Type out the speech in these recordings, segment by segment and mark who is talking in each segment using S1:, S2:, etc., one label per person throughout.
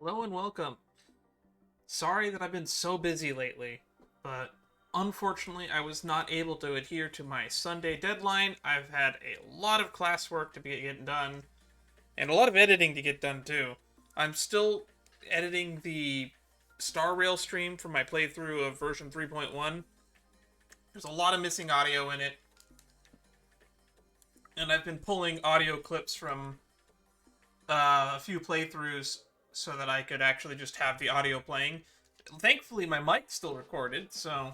S1: Hello and welcome. Sorry that I've been so busy lately, but unfortunately I was not able to adhere to my Sunday deadline. I've had a lot of classwork to be getting done, and a lot of editing to get done too. I'm still editing the Star Rail stream for my playthrough of version 3.1. There's a lot of missing audio in it, and I've been pulling audio clips from a few playthroughs so that I could actually just have the audio playing. Thankfully, my mic's still recorded, so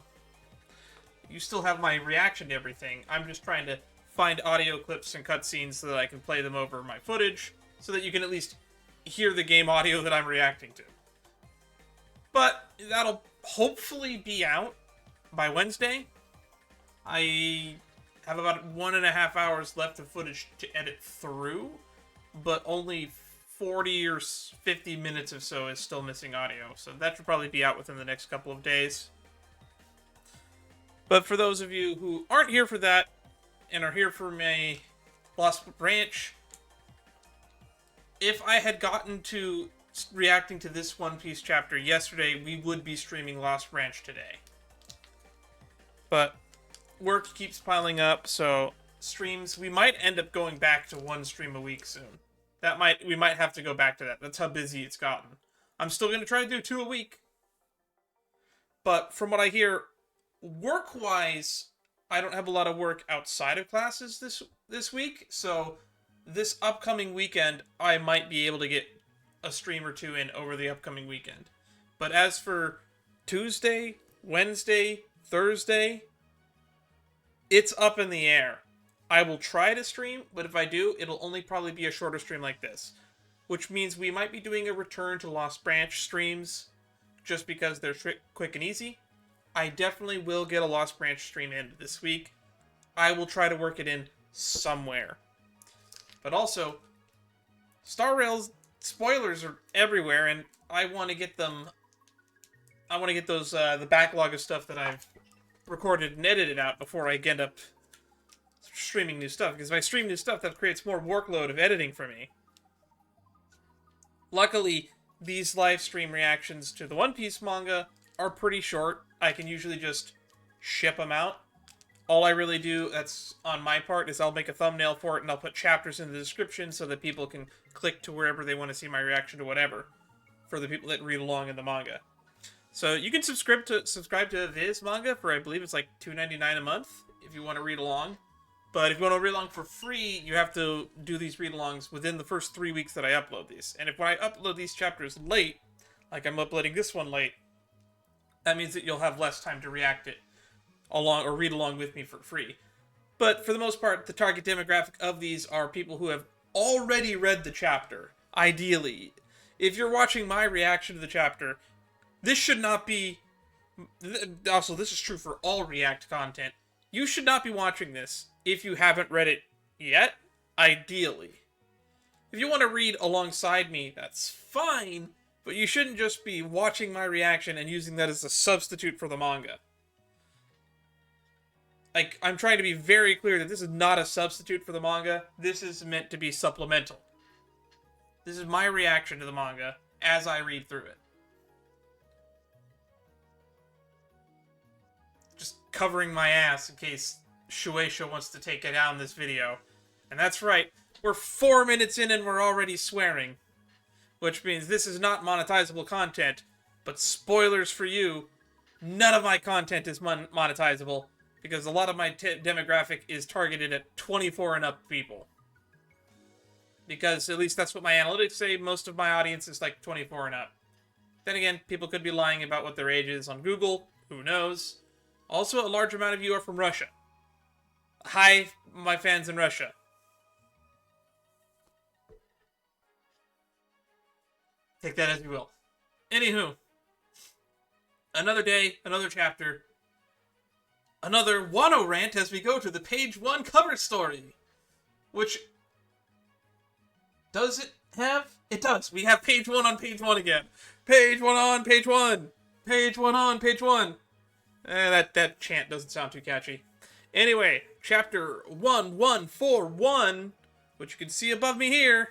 S1: you still have my reaction to everything. I'm just trying to find audio clips and cutscenes so that I can play them over my footage, so that you can at least hear the game audio that I'm reacting to. But that'll hopefully be out by Wednesday. I have about 1.5 hours left of footage to edit through, but only 40 or 50 minutes or so is still missing audio, so that should probably be out within the next couple of days. But for those of you who aren't here for that, and are here for my Lost Branch, if I had gotten to reacting to this One Piece chapter yesterday, we would be streaming Lost Branch today. But work keeps piling up, so streams, we might end up going back to one stream a week soon. We might have to go back to that. That's how busy it's gotten. I'm still going to try to do 2 a week. But from what I hear, work-wise, I don't have a lot of work outside of classes this week. So this upcoming weekend, I might be able to get a stream or two in over the upcoming weekend. But as for Tuesday, Wednesday, Thursday, it's up in the air. I will try to stream, but if I do, it'll only probably be a shorter stream like this. Which means we might be doing a return to Lost Branch streams, just because they're quick and easy. I definitely will get a Lost Branch stream in this week. I will try to work it in somewhere. But also, Star Rail's spoilers are everywhere, and I want to get them... I want to get those, the backlog of stuff that I've recorded and edited out before I end up streaming new stuff, because if I stream new stuff, that creates more workload of editing for me. Luckily, these live stream reactions to the One Piece manga are pretty short. I can usually just ship them out. All I really do, that's on my part, is I'll make a thumbnail for it and I'll put chapters in the description so that people can click to wherever they want to see my reaction to whatever, for the people that read along in the manga. So you can subscribe to Viz manga for, I believe it's like $2.99 a month if you want to read along. But if you want to read along for free, you have to do these read-alongs within the first 3 weeks that I upload these. And if when I upload these chapters late, like I'm uploading this one late, that means that you'll have less time to react it along or read along with me for free. But for the most part, the target demographic of these are people who have already read the chapter, ideally. If you're watching my reaction to the chapter, this should not be... Also, this is true for all React content. You should not be watching this if you haven't read it yet, ideally. If you want to read alongside me, that's fine, but you shouldn't just be watching my reaction and using that as a substitute for the manga. Like, I'm trying to be very clear that this is not a substitute for the manga. This is meant to be supplemental. This is my reaction to the manga as I read through it. Just covering my ass in case Shueisha wants to take it down this video. And that's right, we're 4 minutes in and we're already swearing. Which means this is not monetizable content, but spoilers for you, none of my content is monetizable, because a lot of my demographic is targeted at 24 and up people. Because at least that's what my analytics say, most of my audience is like 24 and up. Then again, people could be lying about what their age is on Google, who knows. Also, a large amount of you are from Russia. Hi, my fans in Russia. Take that as you will. Anywho, another day, another chapter, another Wano rant as we go to the page 1 cover story. Which, does it have? It does. We have page 1 on page 1 again. Page 1 on page 1. Page 1 on page 1. That chant doesn't sound too catchy. Anyway, chapter 1141, which you can see above me here.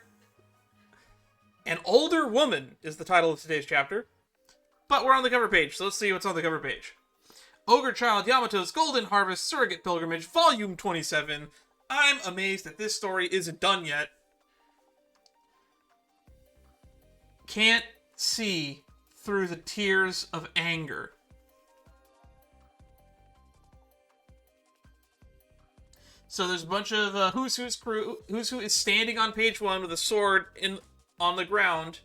S1: An Older Woman is the title of today's chapter. But we're on the cover page, so let's see what's on the cover page. Ogre Child Yamato's Golden Harvest Surrogate Pilgrimage, Volume 27. I'm amazed that this story isn't done yet. Can't see through the tears of anger. So there's a bunch of Who's Who's crew. Who's Who is standing on page 1 with a sword on the ground,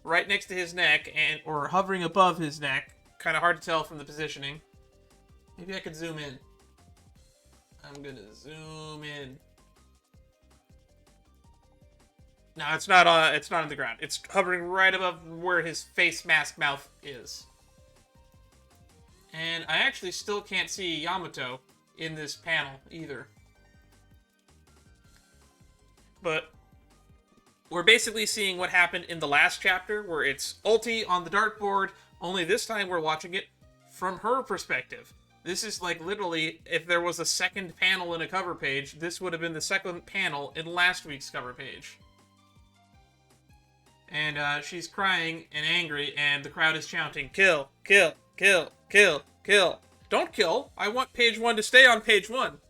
S1: right next to his neck, or hovering above his neck. Kind of hard to tell from the positioning. Maybe I could zoom in. I'm gonna zoom in. No, it's not on the ground. It's hovering right above where his face mask mouth is. And I actually still can't see Yamato in this panel either. But we're basically seeing what happened in the last chapter, where it's Ulti on the dartboard, only this time we're watching it from her perspective. This is like literally, if there was a second panel in a cover page, this would have been the second panel in last week's cover page. And she's crying and angry, and the crowd is chanting, "Kill, kill, kill, kill, kill." Don't kill. I want page 1 to stay on page 1.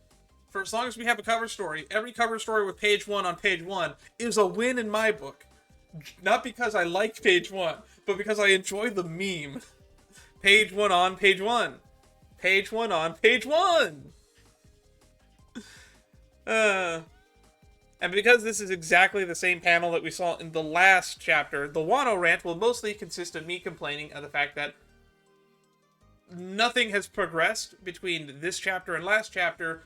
S1: For as long as we have a cover story, every cover story with page 1 on page 1 is a win in my book. Not because I like page 1, but because I enjoy the meme. Page 1 on page 1. Page 1 on page 1. And because this is exactly the same panel that we saw in the last chapter, the Wano rant will mostly consist of me complaining of the fact that nothing has progressed between this chapter and last chapter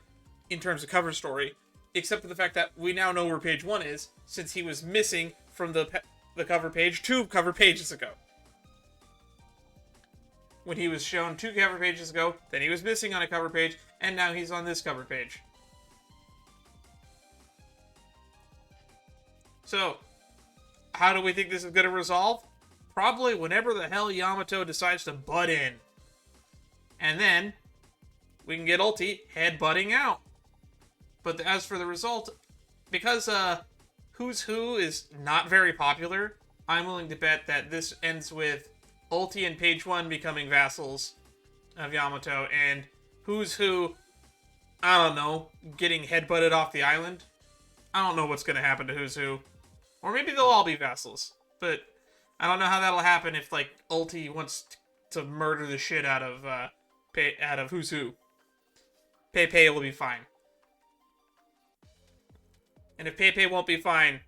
S1: in terms of cover story, except for the fact that we now know where page 1 is, since he was missing from the cover page 2 cover pages ago. When he was shown 2 cover pages ago, then he was missing on a cover page, and now he's on this cover page. So, how do we think this is going to resolve? Probably whenever the hell Yamato decides to butt in. And then, we can get Ulti headbutting out. But as for the result, because Who's Who is not very popular, I'm willing to bet that this ends with Ulti and page 1 becoming vassals of Yamato, and Who's Who, I don't know, getting headbutted off the island. I don't know what's going to happen to Who's Who. Or maybe they'll all be vassals. But I don't know how that'll happen if, like, Ulti wants to murder the shit out of Who's Who. Pepe will be fine. And if Pepe won't be fine,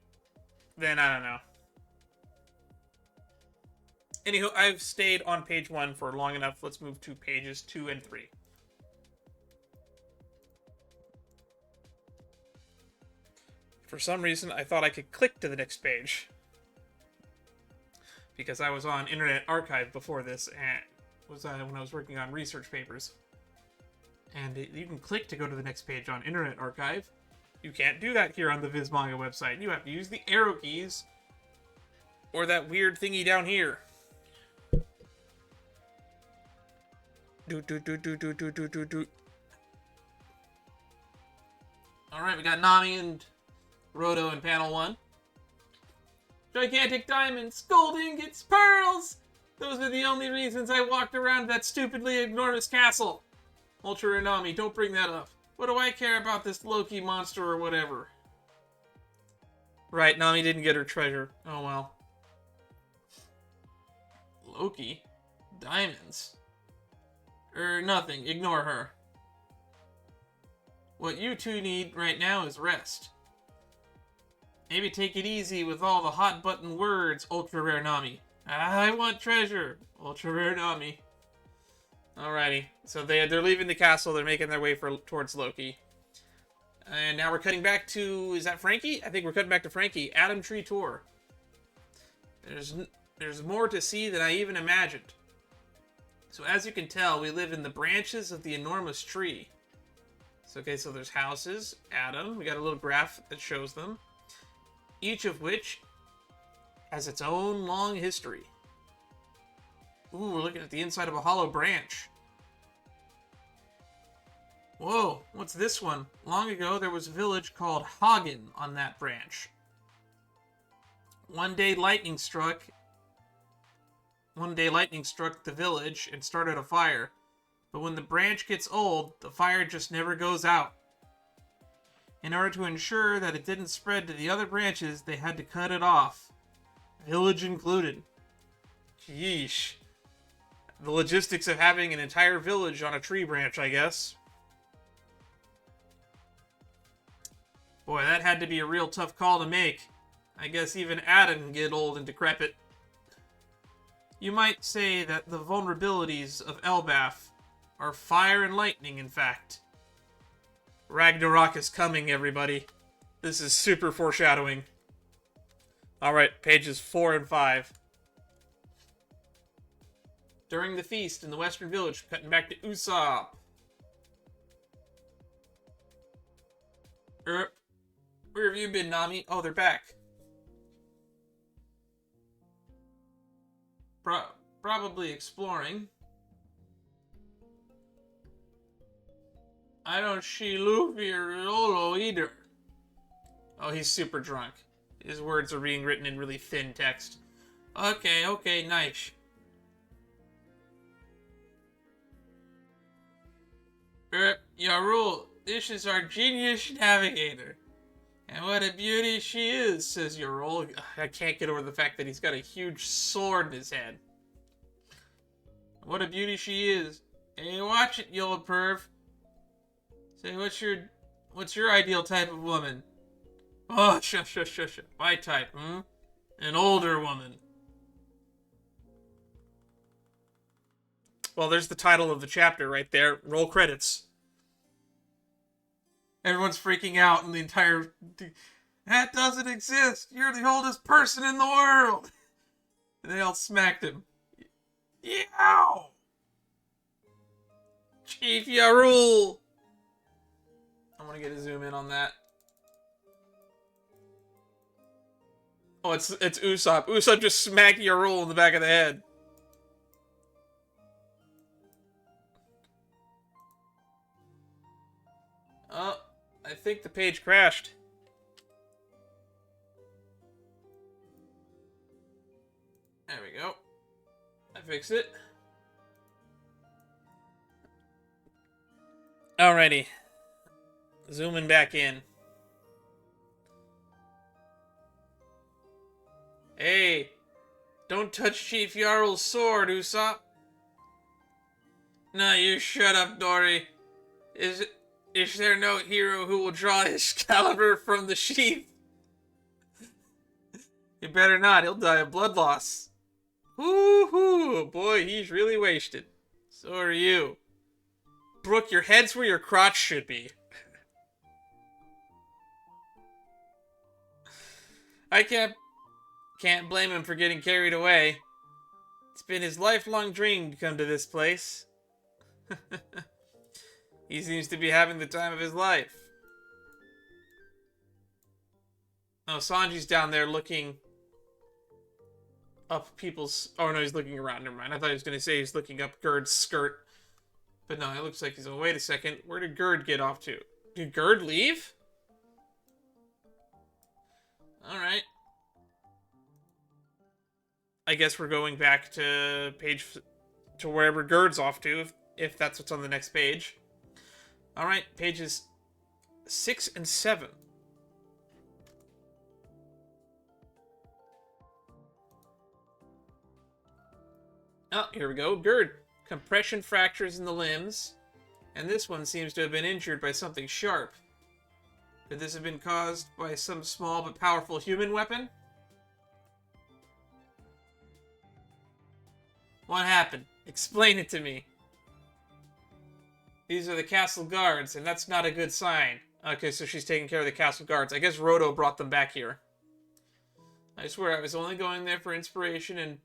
S1: then I don't know. Anywho, I've stayed on page 1 for long enough. Let's move to pages 2 and 3. For some reason, I thought I could click to the next page. Because I was on Internet Archive before this, and was when I was working on research papers. And you can click to go to the next page on Internet Archive. You can't do that here on the Viz Manga website. You have to use the arrow keys, or that weird thingy down here. Alright, we got Nami and Roto in panel 1. Gigantic diamonds, gold ingots, pearls! Those are the only reasons I walked around that stupidly enormous castle. Ultra Rare Nami, don't bring that up. What do I care about this Loki monster or whatever? Right, Nami didn't get her treasure. Oh well. Loki? Diamonds? Nothing. Ignore her. What you two need right now is rest. Maybe take it easy with all the hot button words, Ultra Rare Nami. I want treasure, Ultra Rare Nami. Alrighty, so they're leaving the castle. They're making their way towards Loki. And now we're cutting back to, is that Frankie? I think we're cutting back to Frankie. Adam Tree Tour. There's more to see than I even imagined. So as you can tell, we live in the branches of the enormous tree. So okay, so there's houses, Adam. We got a little graph that shows them. Each of which has its own long history. Ooh, we're looking at the inside of a hollow branch. Whoa, what's this one? Long ago, there was a village called Hagen on that branch. One day lightning struck the village and started a fire. But when the branch gets old, the fire just never goes out. In order to ensure that it didn't spread to the other branches, they had to cut it off. Village included. Yeesh. The logistics of having an entire village on a tree branch, I guess. Boy, that had to be a real tough call to make. I guess even Adam can get old and decrepit. You might say that the vulnerabilities of Elbaph are fire and lightning, in fact. Ragnarok is coming, everybody. This is super foreshadowing. Alright, pages 4 and 5. During the feast in the western village, cutting back to Usopp. Where have you been, Nami? Oh, they're back. Probably exploring. I don't see Luffy or Lolo either. Oh, he's super drunk. His words are being written in really thin text. Okay, nice. Yarul, this is our genius navigator. And what a beauty she is, says Yarul. I can't get over the fact that he's got a huge sword in his head. What a beauty she is. Hey, watch it, you old perv. Say, what's your ideal type of woman? Oh, shush. My type, An older woman. Well, there's the title of the chapter right there. Roll credits. Everyone's freaking out and the entire... That doesn't exist! You're the oldest person in the world! And they all smacked him. Yow! Chief Yarul! I want to get a zoom in on that. Oh, it's Usopp. Usopp just smacked Yarul in the back of the head. Oh, I think the page crashed. There we go. I fixed it. Alrighty. Zooming back in. Hey, don't touch Chief Yarl's sword, Usopp. No, you shut up, Dory. Is there no hero who will draw his caliber from the sheath? You better not, he'll die of blood loss. Woo-hoo, boy, he's really wasted. So are you. Brooke, your head's where your crotch should be. I can't blame him for getting carried away. It's been his lifelong dream to come to this place. He seems to be having the time of his life. Oh, Sanji's down there looking up people's... Oh, no, he's looking around. Never mind. I thought he was going to say he's looking up Gerd's skirt. But no, it looks like he's... Oh, wait a second. Where did Gerd get off to? Did Gerd leave? Alright. I guess we're going back to to wherever Gerd's off to, if that's what's on the next page. Alright, pages 6 and 7. Oh, here we go. Gerd. Compression fractures in the limbs. And this one seems to have been injured by something sharp. Could this have been caused by some small but powerful human weapon? What happened? Explain it to me. These are the castle guards, and that's not a good sign. Okay, so she's taking care of the castle guards. I guess Roto brought them back here. I swear I was only going there for inspiration and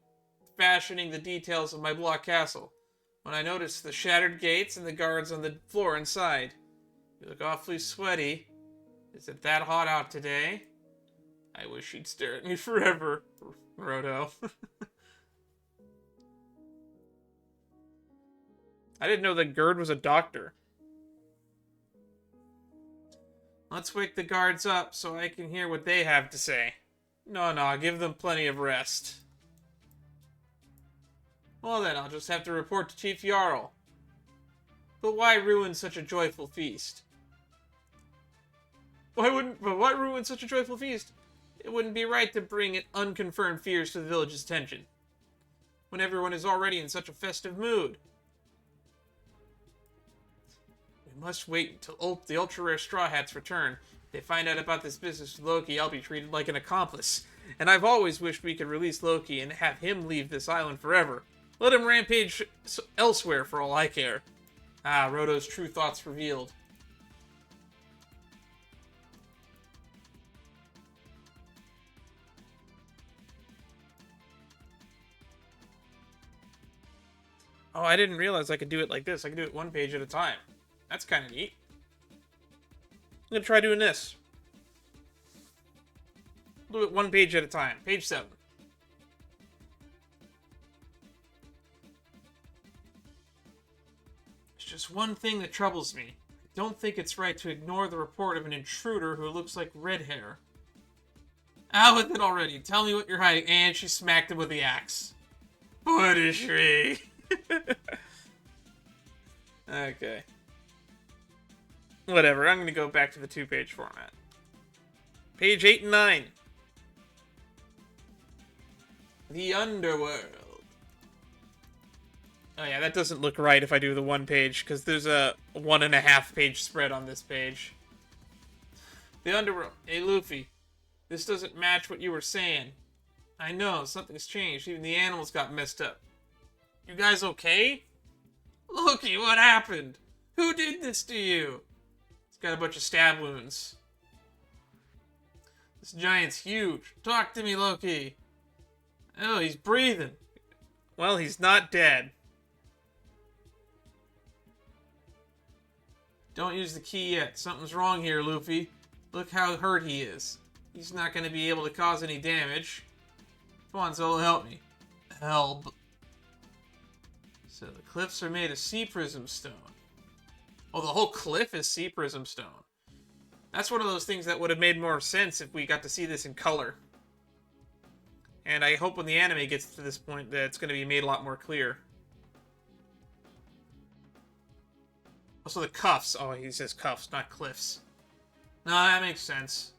S1: fashioning the details of my block castle. When I noticed the shattered gates and the guards on the floor inside. You look awfully sweaty. Is it that hot out today? I wish she'd stare at me forever, Roto. I didn't know that Gerd was a doctor. Let's wake the guards up so I can hear what they have to say. No, give them plenty of rest. Well then, I'll just have to report to Chief Jarl. But why ruin such a joyful feast? Why ruin such a joyful feast? It wouldn't be right to bring unconfirmed fears to the village's attention, when everyone is already in such a festive mood. We must wait until the ultra-rare Straw Hats return. If they find out about this business with Loki, I'll be treated like an accomplice. And I've always wished we could release Loki and have him leave this island forever. Let him rampage elsewhere for all I care. Ah, Roto's true thoughts revealed. Oh, I didn't realize I could do it like this. I could do it one page at a time. That's kind of neat. I'm gonna try doing this. Do it one page at a time. Page 7. There's just one thing that troubles me. I don't think it's right to ignore the report of an intruder who looks like red hair. Out with it already. Tell me what you're hiding. And she smacked him with the axe. What is she? Okay. Whatever, I'm going to go back to the 2-page format. Page 8 and 9. The Underworld. Oh yeah, that doesn't look right if I do the 1 page, because there's a 1.5 page spread on this page. The Underworld. Hey, Luffy. This doesn't match what you were saying. I know, something's changed. Even the animals got messed up. You guys okay? Loki, what happened? Who did this to you? He's got a bunch of stab wounds. This giant's huge. Talk to me, Loki. Oh, he's breathing. Well, he's not dead. Don't use the key yet. Something's wrong here, Luffy. Look how hurt he is. He's not going to be able to cause any damage. Come on, Zolo, help me. Help. So the cliffs are made of sea prism stone. Oh, the whole cliff is sea prism stone. That's one of those things that would have made more sense if we got to see this in color. And I hope when the anime gets to this point that it's going to be made a lot more clear. Also the cuffs. Oh, he says cuffs, not cliffs. No, that makes sense.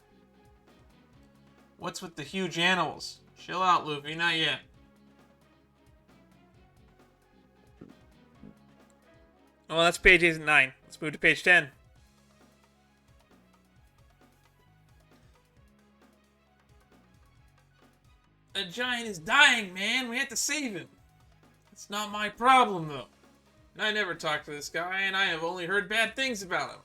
S1: What's with the huge animals? Chill out, Luffy, not yet. Well, that's page 8 and 9. Let's move to page 10. A giant is dying, man. We have to save him. It's not my problem, though. And I never talked to this guy, and I have only heard bad things about him.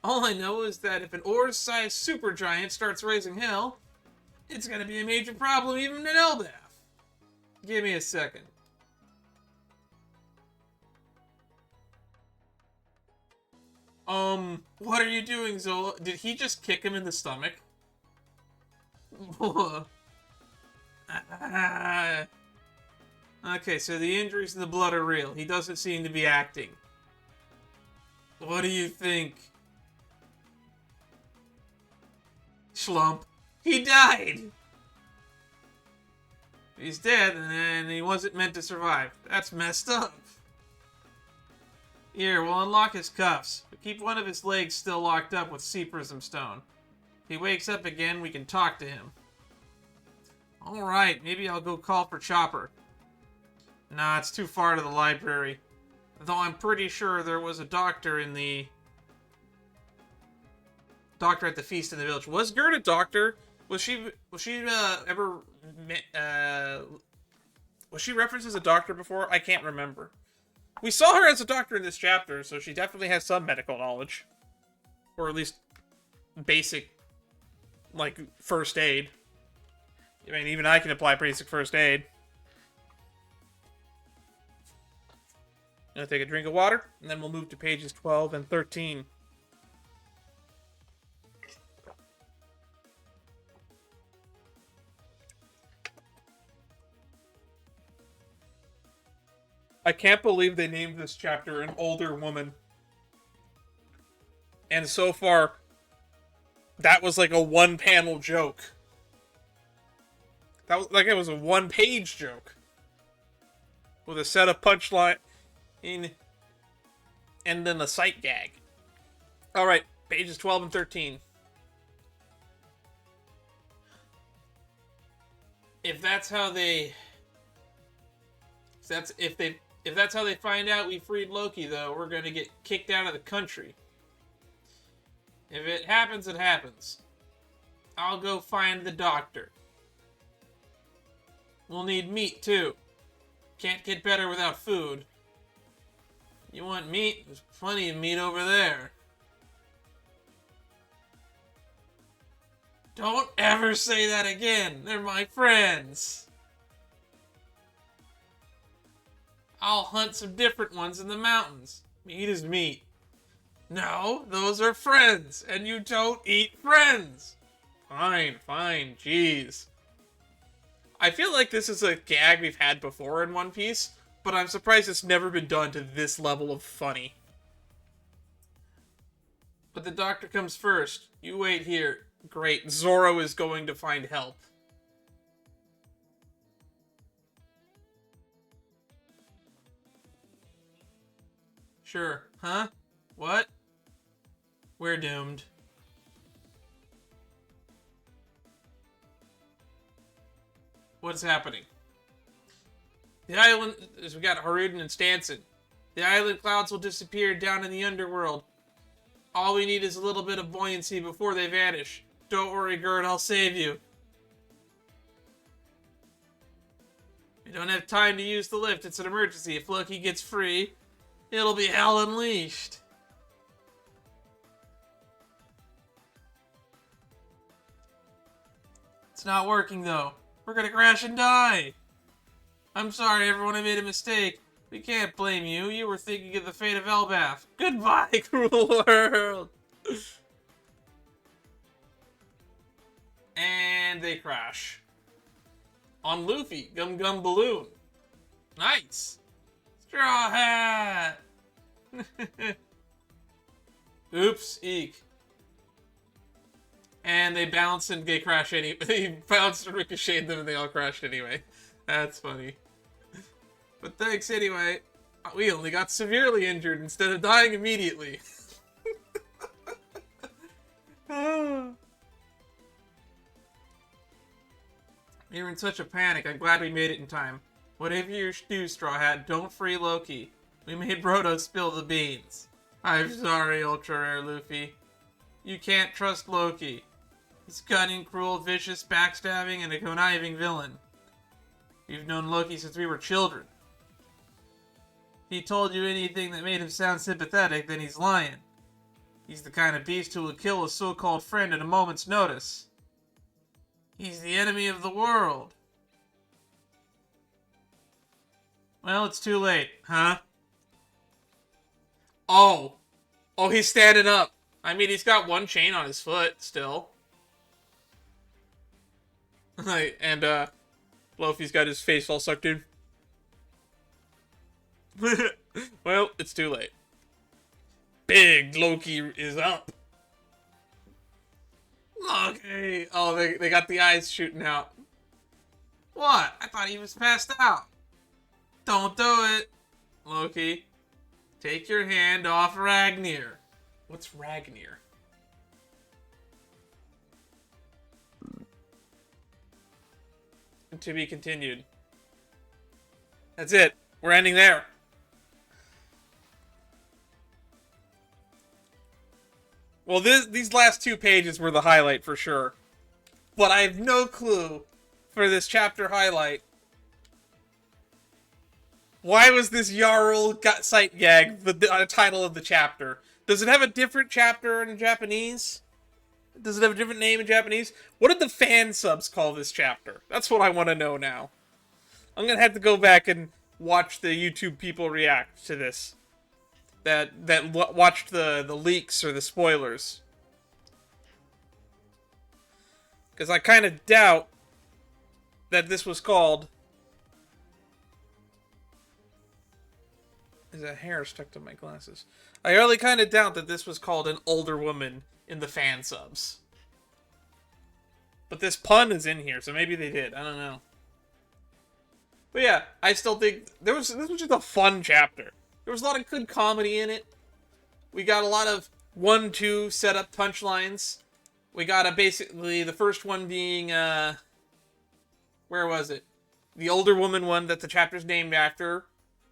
S1: All I know is that if an ore-sized supergiant starts raising hell, it's gonna be a major problem even in Elbaph. Give me a second. What are you doing, Zolo? Did he just kick him in the stomach? Okay, so the injuries in the blood are real. He doesn't seem to be acting. What do you think? Schlump. He died! He's dead, and he wasn't meant to survive. That's messed up. Here, we'll unlock his cuffs, but keep one of his legs still locked up with sea prism stone. If he wakes up again, we can talk to him. Alright, maybe I'll go call for Chopper. Nah, it's too far to the library. Though I'm pretty sure there was a doctor in the... Doctor at the feast in the village. Was Gert a doctor? Was she ever... was she referenced as a doctor before? I can't remember. We saw her as a doctor in this chapter, so she definitely has some medical knowledge. Or at least basic, like, first aid. I mean, even I can apply basic first aid. I'm gonna take a drink of water, and then we'll move to pages 12 and 13. I can't believe they named this chapter An Older Woman. And so far, that was like a one-panel joke. That was like it was a one-page joke with a set of punchline in, and then a sight gag. All right, pages 12 and 13. If that's how they find out we freed Loki, though, we're gonna get kicked out of the country. If it happens, it happens. I'll go find the doctor. We'll need meat, too. Can't get better without food. You want meat? There's plenty of meat over there. Don't ever say that again. They're my friends. I'll hunt some different ones in the mountains. Meat is meat. No, those are friends, and you don't eat friends. Fine, jeez. I feel like this is a gag we've had before in One Piece, but I'm surprised it's never been done to this level of funny. But the doctor comes first. You wait here. Great, Zoro is going to find help. Sure. Huh? What? We're doomed. What's happening? The island... We got Haruden and Stanson. The island clouds will disappear down in the underworld. All we need is a little bit of buoyancy before they vanish. Don't worry, Gerd, I'll save you. We don't have time to use the lift. It's an emergency. If Loki gets free, it'll be hell unleashed. It's not working, though. We're gonna crash and die. I'm sorry, everyone. I made a mistake. We can't blame you. You were thinking of the fate of Elbaph. Goodbye, cruel world. And they crash. On Luffy, Gum Gum Balloon. Nice. Straw Hat. Oops, eek. And they bounced and they crash anyway. They bounced and ricocheted them and they all crashed anyway. That's funny. But thanks anyway. We only got severely injured instead of dying immediately. We were in such a panic. I'm glad we made it in time. Whatever you do, Straw Hat, don't free Loki. We made Brodo spill the beans. I'm sorry, Ultra Rare Luffy. You can't trust Loki. He's cunning, cruel, vicious, backstabbing, and a conniving villain. We've known Loki since we were children. If he told you anything that made him sound sympathetic, then he's lying. He's the kind of beast who will kill a so-called friend at a moment's notice. He's the enemy of the world. Well, it's too late, huh? Oh, he's standing up. I mean, he's got one chain on his foot, still. And, Luffy's got his face all sucked in. Well, it's too late. Big Loki is up. Loki! Oh, they got the eyes shooting out. What? I thought he was passed out. Don't do it, Loki. Take your hand off Ragnir. What's Ragnir? To be continued. That's it. We're ending there. Well, these last 2 pages were the highlight for sure. But I have no clue for this chapter highlight. Why was this Jarl sight gag the title of the chapter? Does it have a different chapter in Japanese? Does it have a different name in Japanese? What did the fan subs call this chapter? That's what I want to know now. I'm going to have to go back and watch the YouTube people react to this. That watched the leaks or the spoilers. Because I kind of doubt that this was called... Is a hair stuck to my glasses? I really kind of doubt that this was called an older woman in the fan subs. But this pun is in here, so maybe they did. I don't know. But yeah, I still think this was just a fun chapter. There was a lot of good comedy in it. We got a lot of 1-2 setup punchlines. We got basically the first one being where was it? The older woman one that the chapter's named after,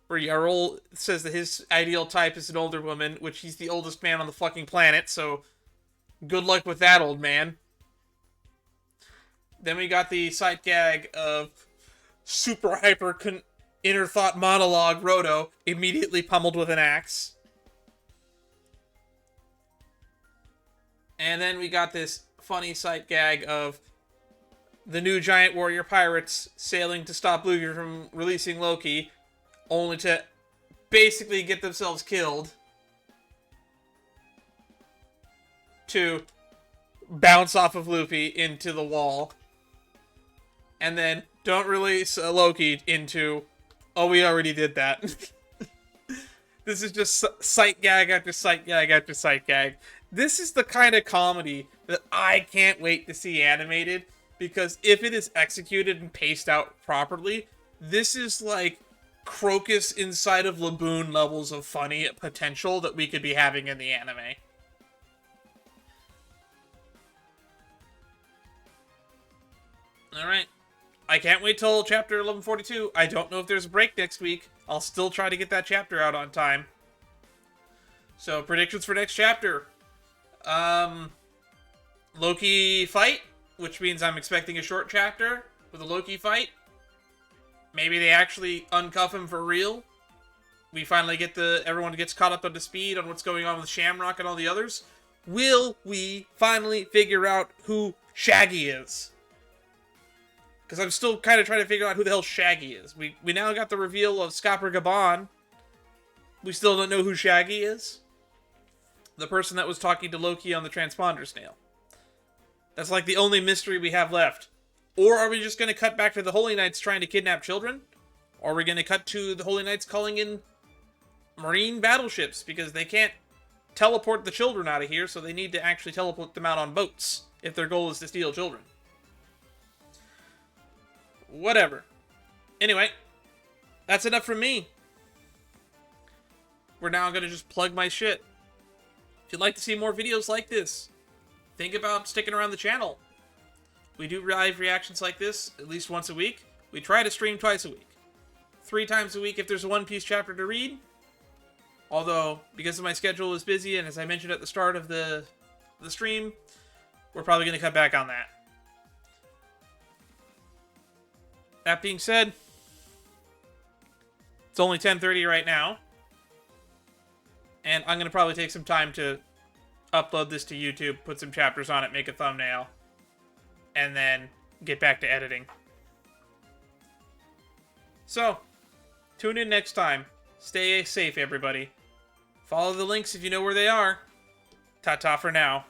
S1: where Yarol says that his ideal type is an older woman, which he's the oldest man on the fucking planet, so good luck with that, old man. Then we got the sight gag of super hyper inner thought monologue Roto immediately pummeled with an axe. And then we got this funny sight gag of the new giant warrior pirates sailing to stop Luffy from releasing Loki, only to basically get themselves killed. To bounce off of Luffy into the wall. And then don't release Loki into, oh, we already did that. This is just sight gag after sight gag after sight gag. This is the kind of comedy that I can't wait to see animated, because if it is executed and paced out properly, this is like Crocus inside of Laboon levels of funny potential that we could be having in the anime. Alright. I can't wait till chapter 1142. I don't know if there's a break next week. I'll still try to get that chapter out on time. So, predictions for next chapter. Loki fight, which means I'm expecting a short chapter with a Loki fight. Maybe they actually uncuff him for real. We finally get everyone gets caught up to speed on what's going on with Shamrock and all the others. Will we finally figure out who Shaggy is? Because I'm still kind of trying to figure out who the hell Shaggy is. We now got the reveal of Scopper Gabon. We still don't know who Shaggy is. The person that was talking to Loki on the transponder snail. That's like the only mystery we have left. Or are we just going to cut back to the Holy Knights trying to kidnap children? Or are we going to cut to the Holy Knights calling in marine battleships? Because they can't teleport the children out of here, so they need to actually teleport them out on boats if their goal is to steal children. Whatever. Anyway, that's enough from me. We're now going to just plug my shit. If you'd like to see more videos like this, think about sticking around the channel. We do live reactions like this at least once a week. We try to stream twice a week. 3 times a week if there's a One Piece chapter to read. Although, because of my schedule is busy, and as I mentioned at the start of the stream, we're probably going to cut back on that. That being said, it's only 10:30 right now. And I'm going to probably take some time to upload this to YouTube, put some chapters on it, make a thumbnail, and then get back to editing. So, tune in next time. Stay safe, everybody. Follow the links if you know where they are. Ta-ta for now.